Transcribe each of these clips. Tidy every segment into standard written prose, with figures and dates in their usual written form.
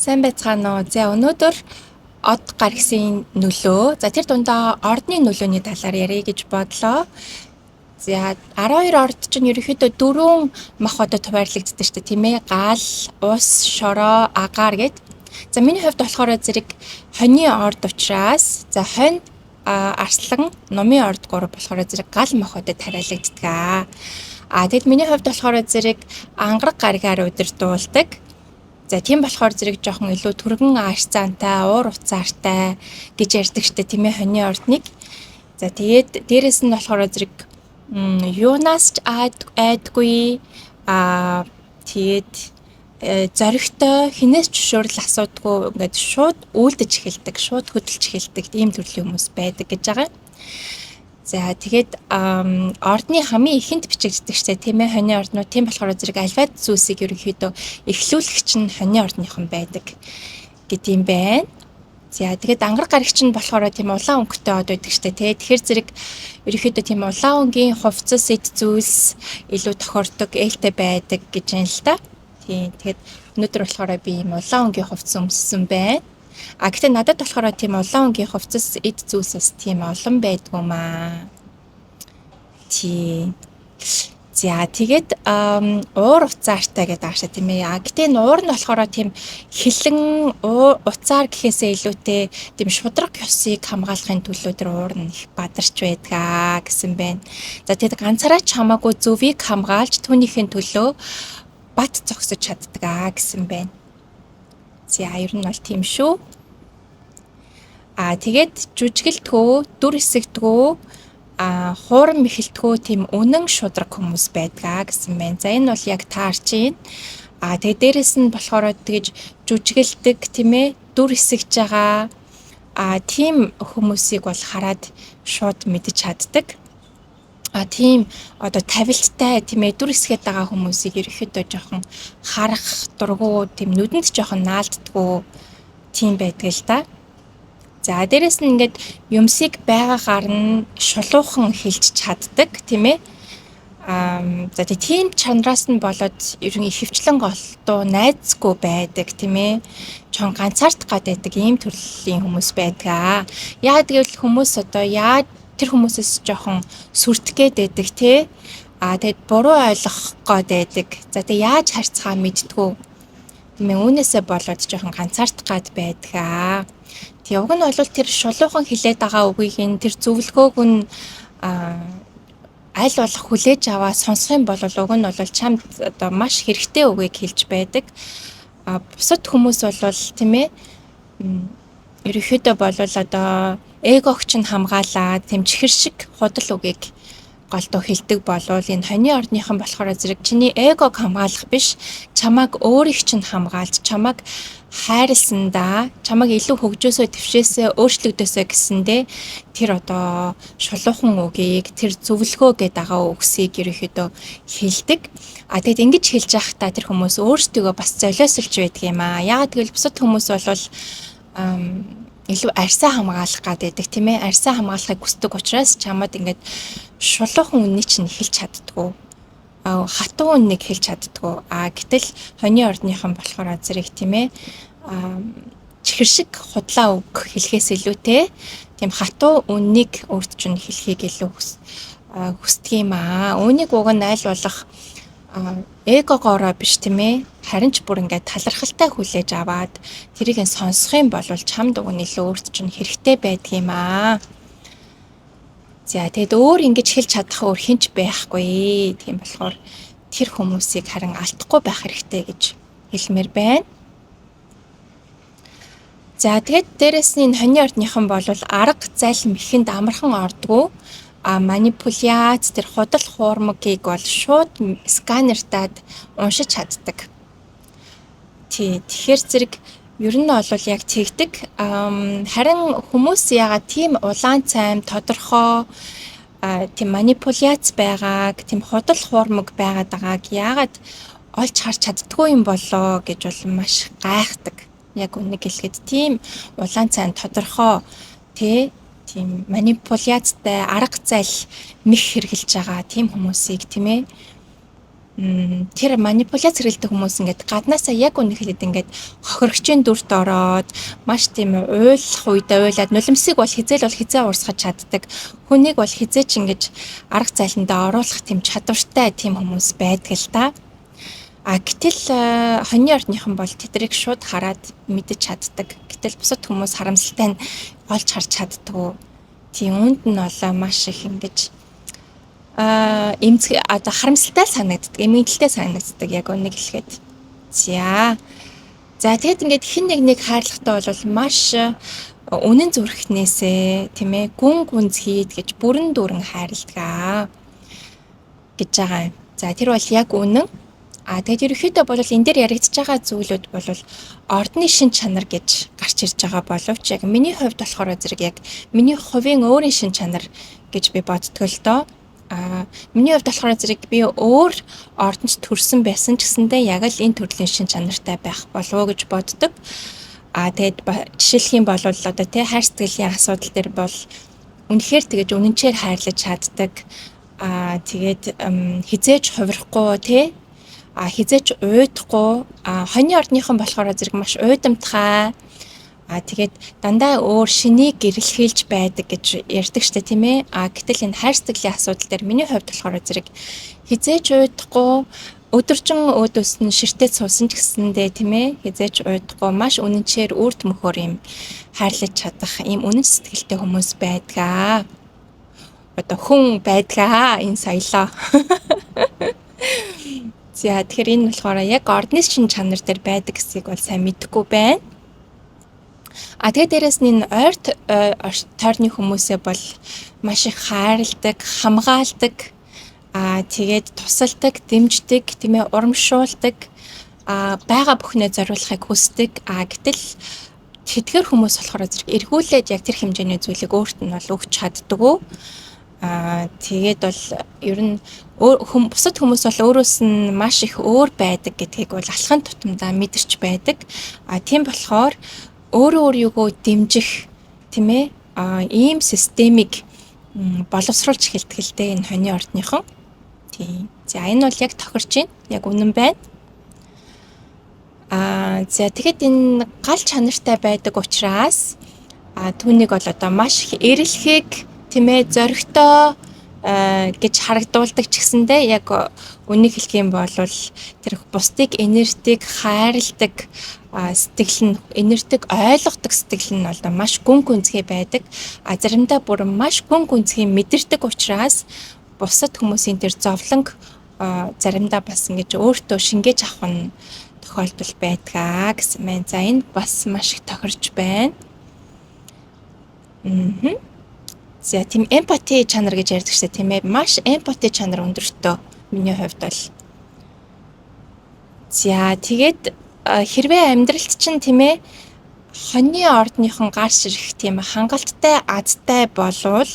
Сайн байцгаана уу? За өнөөдөр од гаргисын нөлөө. За тэр дундаа ордны нөлөөний талаар ярих гэж бодлоо. За 12 орд чинь ерөнхийдөө 4 мах одод хуваарлагддаг шүү дээ, тийм ээ. Гал, ус, шороо, агаар гэд. За миний хувьд болохоор зэрэг хоньны орд учраас за хонь арслан, номын орд 3 болохоор зэрэг гал мах одод хараалагддаг. Тэгэд миний хувьд болохоор зэрэг ангараг гаригаар удирдуулдаг. За тийм болохоор зэрэг жоохон илүү түргэн ааш цаантай, уур уцаартай гэж ярьдаг штэ тийм ээ хоньны ордныг. За тэгээд дээрэс нь болохоор зэрэг юунаас ч айдгүй тэгээд зоригтой хинээс ч зөвшөөрөл асуудгүй ингээд шууд үйлдэж эхэлдэг, шууд хөдөлж эхэлдэг ийм төрлийн хүмүүс байдаг гэж байгаа. За тэгээд ордны хамгийн ихэнд бичигддэг штэ тийм ээ хоньны орднууд. Тийм болохоор зэрэг альваад зүйлсийг ерөнхийдөө эхлүүлэгч нь хоньны ордныхан байдаг гэдэм байна. За тэгээд ангараг гарагч нь болохоор тийм улаан өнгөтэй од байдаг штэ тий. Тэгэхээр зэрэг ерөнхийдөө тийм улаан өнгийн хувцас эд зүйлс илүү тохирдог, ээлтэй байдаг гэж юм л та. Тийм тэгээд өнөөдөр болохоор би ийм улаан өнгийн хувцас өмссөн байна. Гэхдээ надад болохоор тийм улаан өнгийн хувцас эд зүйлсээс тийм олон байдгүй маа. Тийм. За тэгээд уур уцаартай гэдэг аашаа тийм ээ. Гэтэ энэ уур нь болохоор тийм хилэн уцаар гэхээсээ илүүтэй тийм шудраг ёсыг хамгаалахын төлөө тэр уур нь их бадарч байдгаа гэсэн байна. За тэгээд ганцаараа ч хамаагүй зөвийг хамгаалж түүнийхэн төлөө бат зогсож чаддаг гэсэн байна. За ер нь бол тийм шүү. Тэгээд жүжигэлтгөө, дүр хэсэгтгөө, хууран мэхэлтгөө тийм үнэн шудраг хүмүүс байдгаа гэсэн байна. За энэ бол яг таарч байна. Тэгээд дээрэс нь болохоор тэгэж жүжигэлдэг тийм ээ, дүр хэсэгж байгаа тийм хүмүүсийг бол хараад шууд мэдэж чаддаг. Тийм одоо тавилттай тийм ээ дүр хэсгээд байгаа хүмүүсийг ерөөхдөө жоохон харах дургу тийм нүдэнд жоохон наалддаггүй тийм байдаг л да. За дээрэс нь ингээд юмсыг байгаагаар нь шулуухан хэлж чаддаг тийм ээ. За тийм чанараас нь болоод ерөн ихэвчлэн голтуу найзгүй байдаг тийм ээ. Чон ганцаардах гэдэг ийм төрлийн хүмүүс байдаг. Яагаад гэвэл хүмүүс одоо яаж тэр хүмүүсээс жоохон сүртгэгээд байдаг тий. Тэгэд буруу ойлгох гээд байдаг. За тэг яаж харьцахаа мэдтгүү. Тийм ээ үүнээсээ болоод жоохон ганцаардах гээд байдаг. Тэг уг нь бол тэр шулуухан хилээд байгаа үгийг нь тэр зөвлөгөөг нь аль болох хүлээж аваа сонсох юм бол уг нь бол чамд одоо маш хэрэгтэй үгийг хэлж байдаг. Бусад хүмүүс бол тийм ээ ерөөхдөө бол одоо эгог чинь хамгаалаад тэм чихэр шиг худал үгийг голдуу хэлдэг болвол энэ хоньны ордныхан болохоор зэрэг чиний эгог хамгаалах биш чамайг өөрийг чинь хамгаалж чамайг хайрласандаа чамайг илүү хөгжөөсөө твшээсээ өөрчлөгдөөсөө гэсэндээ тэр одоо шулуухан үгийг тэр зөвлөгөө гэдэг байгаа үгсийг ерөөхдөө хэлдэг. Тэгэд ингэж хэлж байхдаа тэр хүмүүс өөрсдөө бас золиослж байдаг юм аа. Яагаад гэвэл бусад хүмүүс бол илүү арьсаа хамгаалах гэдэг тийм ээ. Арьсаа хамгаалахыг хүсдэг учраас чамд ингээд шулуухан үннийг чинь хэлж чаддгүй. Хатуу үннийг хэлж чаддгүй. Гэтэл хоньны ордныхан болохоор зэрэг тийм ээ. Чихэр шиг худлаа үг хэлхээс илүүтэй тийм хатуу үннийг өөрт чинь хэлхийг илүү хүсдэг юм аа. Үүнийг уг нь аль болох эгогоороо биш тийм ээ. Харин ч бүр ингээд талархалтай хүлээж аваад тэрийг нь сонсох юм бол чамд уг нь илүү өөрт чинь хэрэгтэй байдаг юм аа. За тэгэд өөр ингэж хэлж чадах өөр хинч байхгүй. Тийм болохоор тэр хүмүүсийг харин алдахгүй байх хэрэгтэй гэж хэлмээр байна. За тэгэд дээрэс нь энэ хоньны ордныхан бол арга зал мэхэнд амархан ордгоо. Манипуляц тэр худал хуурмагийг бол шууд сканертаад уншиж чаддаг. Тэгэхээр зэрэг ер нь бол яг тэгдэг. Харин хүмүүс яагаад тийм улаан цайм тодорхой тийм манипуляц байгааг, тийм худал хуурмаг байгаад байгааг яагаад олж харж чаддгүй юм болоо гэж бол маш гайхдаг. Яг үнэ хэлэхэд тийм улаан цайм тодорхой тийм манипуляцтай арга зал мэх хэрглэж байгаа тийм хүмүүсийг тийм ээ тэр манипуляц хэрэглэдэг хүмүүс ингээд гаднаасаа яг үнэ хэлээд ингээд хохирогчийн дүрт ороод маш тийм уйлах үедээ уйлаад нулимсыг бол хизээ урсгаж чаддаг. Хүнийг бол хизээ ч ингэж арга зайландаа оруулах тийм чадвартай тийм хүмүүс байдаг л да. Гэтэл хоньны ордныхан бол тэдрийг шууд хараад мэдэж чаддаг. Гэтэл бусад хүмүүс харамсалтай нь олж харж чаддаг. Тийм үүнд нь бол маш их ингэж одоо харамсалтай санагддаг, эмгэнэлтэй санагддаг яг үнийг хэлэхэд. За тэгэд ингээд хин нэг хайрлахтаа бол маш үнэн зүрхнээсээ тийм ээ гүн гүнзгийд гэж бүрэн дүүрэн хайрладаг гэж байгаа юм. За тэр бол яг үнэн. Тэгээд ерөнхийдөө бол энэ дээр яригдж байгаа зүйлүүд бол ордны шин чанар гэж гарч ирж байгаа боловч яг миний хувьд болохоор зэрэг яг миний хувийн өөрийн шин чанар гэж би боддог л доо. Миний хувьд болохоор зэрэг би өөр ордонд төрсэн байсан ч гэсэндээ яг л энэ төрлийн шин чанартай байх болов уу гэж боддог. Тэгээд жишээлх юм бол одоо тий хайр сэтгэлийн асуудал дээр бол үнэхээр тэгэж үнэнчээр хайрлаж чаддаг. Тэгээд хизээж хувирахгүй тий хизээч уйдахгүй хоньны ордныхан болохоор зэрэг маш уйдамтгай тэгээд дандаа өөр шинийг гэрэлхийлж байдаг гэж ярьдаг штэ тийм ээ. Гэтэл энэ хайр сэтгэлийн асуудал дээр миний хувьд болохоор зэрэг хизээч уйдахгүй өдөржин өөдөөс нь ширтээд суусан ч гэсэндээ тийм ээ хизээч уйдахгүй маш үнэнчээр үрд мөхөр юм хайрлаж чадах ийм үнэн сэтгэлтэй хүмүүс байдгаа. Одоо хүн байдгаа энэ соёлоо. За тэгэхээр энэ болохоор яг ордны шин чанар дээр байдаг гэсийг бол сайн мэдэхгүй байна. Тэгээд дээрэс нь энэ ойрт тойрны хүмүүсээ бол маш их хайрладаг, хамгаалдаг, тэгээд тусалдаг, дэмждэг, тийм ээ урамшуулдаг, байгаа бүхнээ зориулахыг хүсдэг. Гэтэл тэдгээр хүмүүс болохоор зэрэг эргүүлээд яг тэр хэмжээний зүйлийг өөрт нь бол өгч чаддаггүй. Тэгээд бол ер нь бусад хүмүүс бол өөрөөс нь маш их өөр байдаг гэдгийг бол алхам тутамдаа мэдэрч байдаг. Тийм болохоор өөрийгөө дэмжих тийм ээ ийм системийг боловсруулж эхэлдэг л дээ энэ хоньны ордныхон. Тийм. За энэ бол яг тохирч байна. Яг үнэн байна. За тэгэхэд энэ гал чанартай байдаг учраас түүнийг бол одоо маш их эрэлхийг тийм ээ зоригтой гэж харагдуулдаг ч гэсэндээ яг үнийг хэлэх юм бол тэр бусдыг энертиг хайрладаг сэтгэл нь энертиг ойлгодог сэтгэл нь бол маш гүн гүнзгий байдаг. Заримдаа бүр маш гүн гүнзгий мэдэрдэг учраас бусад хүмүүсийн тэр зовлонг заримдаа бас ингэж өөртөө шингээж авах нь тохиолдол байдгаа гэсэн мэн. За энэ бас маш их тохирч байна. За тийм эмпати чанар гэж ярьдаг шээ тийм ээ. Маш эмпати чанар өндөртөө миний хувьд бол. За тэгээд хэрвээ амьдралд чинь тийм ээ хоньны ордныхон гарч ирэх тийм хангалттай азтай болвол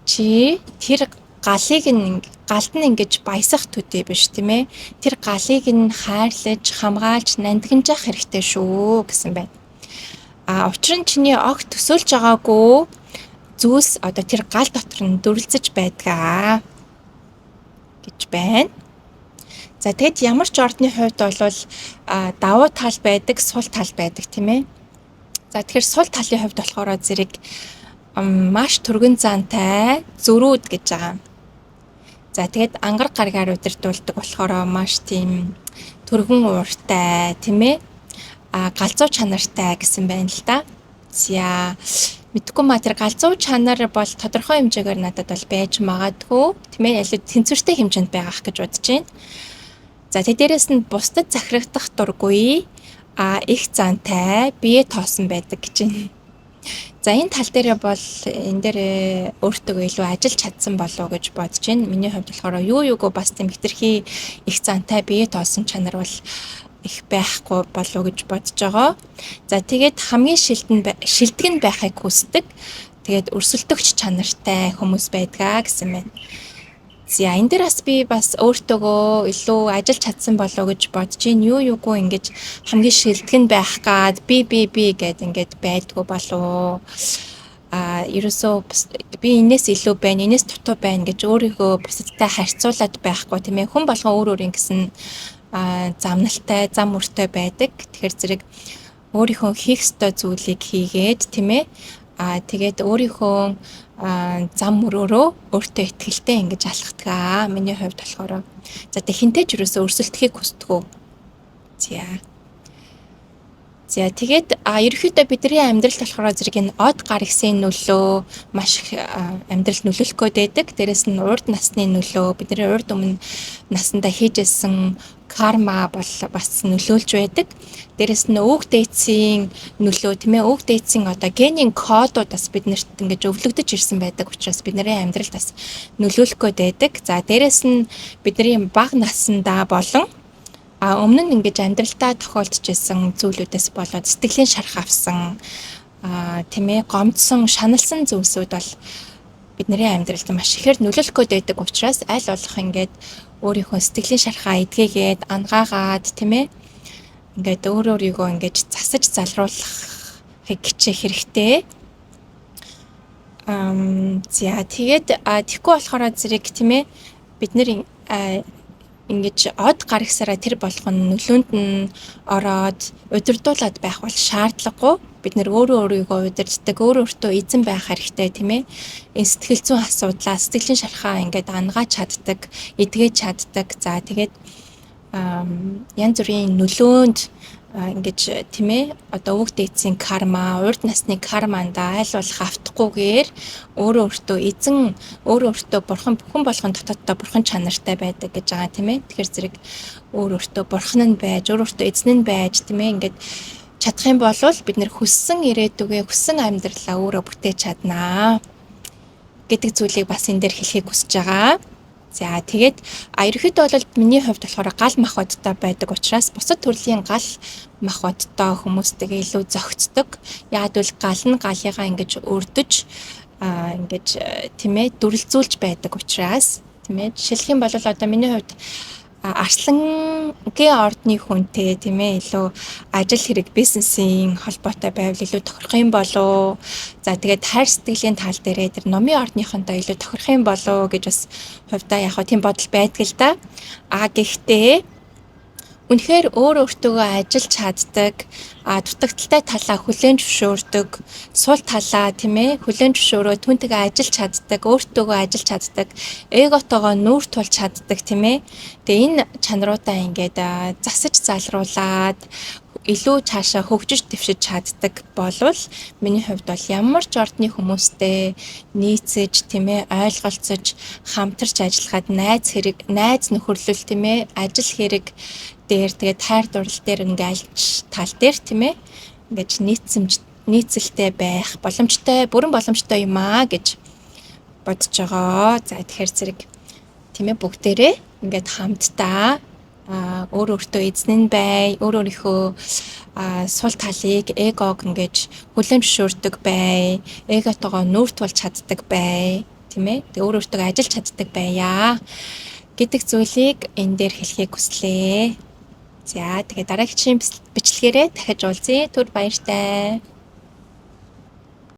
чи тэр галыг нь галд нь ингэж баясах төдий биш тийм ээ. Тэр галыг нь хайрлаж, хамгаалж, нандинжах хэрэгтэй шүү гэсэн байна. Учир нь чиний огт төсөөлж байгаагүй зүйлс одоо тэр гал дотор нь дүрлцэж байдгаа гэж байна. За тэгэд ямар ч ордны хувьд бол давуу тал байдаг, сул тал байдаг тийм ээ. За тэгэхээр сул талын хувьд болохоор зэрэг маш түргэн зантай зөрүүд гэж байгаа. За тэгэд ангар гаргаар удирдуулдаг болохоор маш тийм түргэн ууртай тийм ээ. Галзуу чанартай гэсэн байна л да. За мэдгүй маа тэр галзуу чанар бол тодорхой хэмжээгээр надад бол байж магадгүй тийм ээ ялуу тэнцвэртэй хэмжээнд байгаах гэж бодож байна. За дээрээс нь бусдад захирагдах дургүй их зантай бие тоосон байдаг гэж байна. За энэ тал дээр бол энэ дээр өөртөө илүү ажиллаж чадсан болов уу гэж бодож байна. Миний хувьд болохоор юугүй бас тийм хэтэрхий их зантай бие тоосон чанар бол их байхгүй болов гэж бодож байгаа. За тэгээд хамгийн шилдэг нь байхыг хүсдэг. Тэгээд өрсөлдөгч чанартай хүмүүс байдгаа гэсэн байна. За энэ дээр бас өөртөөгөө илүү ажиллаж чадсан болов гэж бодож байна. Юугүй ингэж хамгийн шилдэг нь байх гад би гэд ингэж байдгүй болов. ерөөсөө би энэс илүү байна, энэс дутуу байна гэж өөрийгөө бусадтай харьцуулаад байхгүй тийм ээ. Хүн болгон өөр өөрийн гэсэн замналтай, зам мөртэй байдаг. Тэгэхээр зэрэг өөрийнхөө хийх ёстой зүйлийг хийгээд тийм ээ. Тэгээд өөрийнхөө зам мөрөөрөө өөртөө итгэлтэй ингэж алхдаг. Миний хувьд болохоор за тэг хинтэй ч ерөөсөө өрсөлдөхийг хүсдэг. За тэгээд ерөнхийдөө бидний амьдралд болохоор зэрэг энэ од гар ихсийн нөлөө маш их амьдралд нөлөөлөх гээд байдаг. Дээрэс нь урд насны нөлөө, бидний урд өмнө насандаа хийжсэн карма бол бас нөлөөлж байдаг. Дээрэс нь өвөг дээдсийн нөлөө тийм ээ, өвөг дээдсийн одоо генийн кодууд бас биднэрт ингэж өвлөгдөж ирсэн байдаг учраас бидний амьдралд бас нөлөөлөх гээд байдаг. За дээрэс нь бидний бага насандаа болон өмнө нь ингэж амьдралдаа тохиолдож исэн зүйлүүдээс болоод сэтгэлийн шарх авсан тийм ээ гомдсон, шаналсан зүйлсүүд бол бидний амьдралд маш ихээр нөлөөлөх гээд байдаг учраас аль болох ингээд өөрийнхөө сэтгэлийн шархаа эдгээгээд ангаагаад тийм ээ ингээд өөрийгөө ингэж засаж залруулахыг хичээх хэрэгтэй. За тэгээд тэгэхгүй болохоор зэрэг тийм ээ бид нэр ингэж од гар ихсараа тэр болгоно нөлөөнд нь ороод удирдуулаад байх бол шаардлагагүй. Бид нэр өөрийгөө удирддаг, өөртөө эзэн байх хэрэгтэй тийм ээ. Энэ сэтгэл зүйн асуудлаа, сэтгэлийн шархаа ингээд ангааж чаддаг, эдгэж чаддаг. За тэгээд янз бүрийн нөлөөнд ингэж тийм ээ одоо өвөг дээдсийн карма, урд насны карманда аль болох автахгүйгээр өөртөө эзэн, өөртөө бурхан бүхэн болгон дотооддоо бурхан чанартай байдаг гэж байгаа тийм ээ. Тэгэхээр зэрэг өөртөө бурхан нь байж, өөртөө эзэн нь байж тийм ээ ингээд чадах юм бол бид нэр хүссэн ирээдүгээ, хүссэн амьдралаа өөрөө бүтээж чаднаа гэдэг зүйлийг бас энэ дээр хэлхийг хүсэж байгаа. За тэгээд ерөнхийдөө бол миний хувьд болохоор гал махбодтой байдаг учраас бусад төрлийн гал махбодтой хүмүүстэйгээ илүү зохицдог. Яг л гал нь галыгаа ингэж өрдөж ингэж тийм ээ дүрлзүүлж байдаг учраас тийм ээ жишээлх юм бол одоо миний хувьд арслангийн ордны хүнтэй тийм ээ илүү ажил хэрэг бизнесийн холбоотой байвал илүү тохирох юм болоо. За тэгээд хайр сэтгэлийн тал дээрээ тэр номын ордныхонтой илүү тохирох юм болоо гэж бас хувьдаа яг тийм бодол байдаг л да. Гэхдээ үнэхээр өөртөө ажиллаж чаддаг, дутагдaltaй талаа хүлээн зөвшөөрдөг, сул талаа тийм ээ хүлээн зөвшөөрөө түүнтэйгээ ажиллаж чаддаг, өөртөө ажиллаж чаддаг, эготойгоо нүүр тулж чаддаг тийм ээ. Тэгээ энэ чанаруудаа ингээд засаж залруулад илүү цаашаа хөгжиж дэвшиж чаддаг болвол миний хувьд бол ямар ч ордны хүмүүстэй нийцэж тийм ээ ойлголцож хамтарч ажиллахад найз нөхөрлөл тийм ээ ажил хэрэг дээр тэгээд хайр дурлал дээр ингээд тал дээр тийм ээ ингээд нийцэлтэй байх боломжтой, бүрэн боломжтой юм гэж бодож байгаа. За тэгэхээр зэрэг тийм ээ бүгдээрээ ингээд хамтдаа өөртөө эзэн нь бай, өөрийнхөө сул талыг эгог ингэж хүлээн зөвшөөрдөг бай, эготойгоо нүүр тулж чаддаг бай, тийм ээ. Тэгээ өөртөө ажиллаж чаддаг байя гэдэг зүйлийг энэ дээр хэлхийг хүслээ. За тэгээ дараагийн бичлэгээрээ дахиж уулзъя. Түр баяртай.